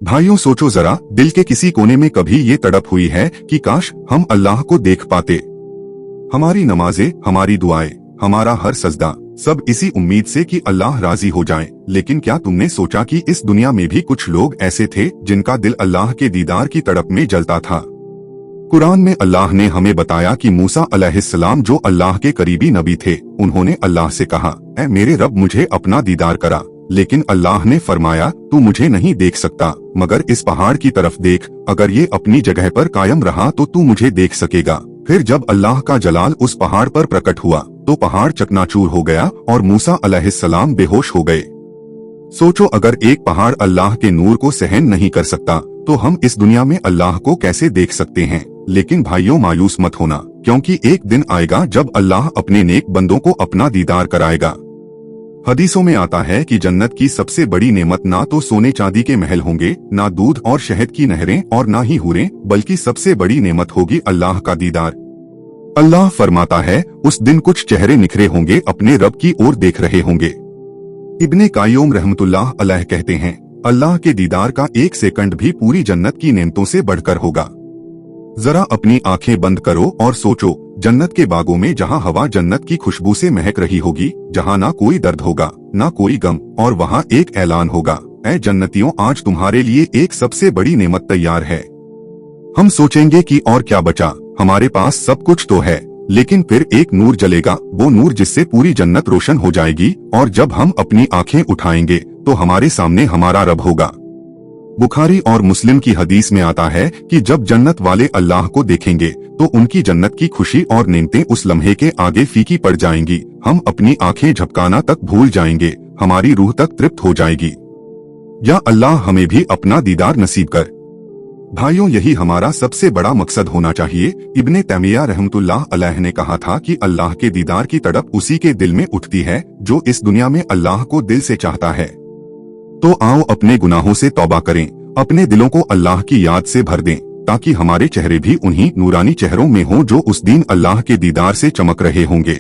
भाइयों सोचो जरा, दिल के किसी कोने में कभी ये तड़प हुई है कि काश हम अल्लाह को देख पाते। हमारी नमाजें, हमारी दुआएं, हमारा हर सजदा सब इसी उम्मीद से कि अल्लाह राजी हो जाए। लेकिन क्या तुमने सोचा कि इस दुनिया में भी कुछ लोग ऐसे थे जिनका दिल अल्लाह के दीदार की तड़प में जलता था। कुरान में अल्लाह ने हमें बताया कि मूसा अलैहिस्सलाम जो अल्लाह के करीबी नबी थे, उन्होंने अल्लाह से कहा, ऐ मेरे रब मुझे अपना दीदार करा। लेकिन अल्लाह ने फरमाया, तू मुझे नहीं देख सकता, मगर इस पहाड़ की तरफ देख, अगर ये अपनी जगह पर कायम रहा तो तू मुझे देख सकेगा। फिर जब अल्लाह का जलाल उस पहाड़ पर प्रकट हुआ तो पहाड़ चकनाचूर हो गया और मूसा अलैहिस्सलाम बेहोश हो गए। सोचो, अगर एक पहाड़ अल्लाह के नूर को सहन नहीं कर सकता तो हम इस दुनिया में अल्लाह को कैसे देख सकते हैं। लेकिन भाइयों मायूस मत होना, क्योंकि एक दिन आएगा जब अल्लाह अपने नेक बंदों को अपना दीदार कराएगा। हदीसों में आता है कि जन्नत की सबसे बड़ी नेमत ना तो सोने चांदी के महल होंगे, ना दूध और शहद की नहरें और ना ही हूरें, बल्कि सबसे बड़ी नेमत होगी अल्लाह का दीदार। अल्लाह फरमाता है, उस दिन कुछ चेहरे निखरे होंगे अपने रब की ओर देख रहे होंगे। इब्ने काय्यूम रहमतुल्लाह अलैह कहते हैं, अल्लाह के दीदार का एक सेकंड भी पूरी जन्नत की नेमतों से बढ़कर होगा। जरा अपनी आंखें बंद करो और सोचो, जन्नत के बागों में जहां हवा जन्नत की खुशबू से महक रही होगी, जहां ना कोई दर्द होगा, ना कोई गम, और वहां एक ऐलान होगा, ऐ जन्नतियों, आज तुम्हारे लिए एक सबसे बड़ी नेमत तैयार है। हम सोचेंगे कि और क्या बचा, हमारे पास सब कुछ तो है। लेकिन फिर एक नूर जलेगा, वो नूर जिससे पूरी जन्नत रोशन हो जाएगी, और जब हम अपनी आंखें उठाएंगे तो हमारे सामने हमारा रब होगा। बुखारी और मुस्लिम की हदीस में आता है कि जब जन्नत वाले अल्लाह को देखेंगे तो उनकी जन्नत की खुशी और नेमतें उस लम्हे के आगे फीकी पड़ जाएंगी। हम अपनी आंखें झपकाना तक भूल जाएंगे, हमारी रूह तक तृप्त हो जाएगी। या अल्लाह हमें भी अपना दीदार नसीब कर। भाइयों, यही हमारा सबसे बड़ा मकसद होना चाहिए। इब्ने तैमिया रहमतुल्लाह अलैह ने कहा था कि अल्लाह के दीदार की तड़प उसी के दिल में उठती है जो इस दुनिया में अल्लाह को दिल से चाहता है। तो आओ अपने गुनाहों से तौबा करें, अपने दिलों को अल्लाह की याद से भर दें, ताकि हमारे चेहरे भी उन्हीं नूरानी चेहरों में हों जो उस दिन अल्लाह के दीदार से चमक रहे होंगे।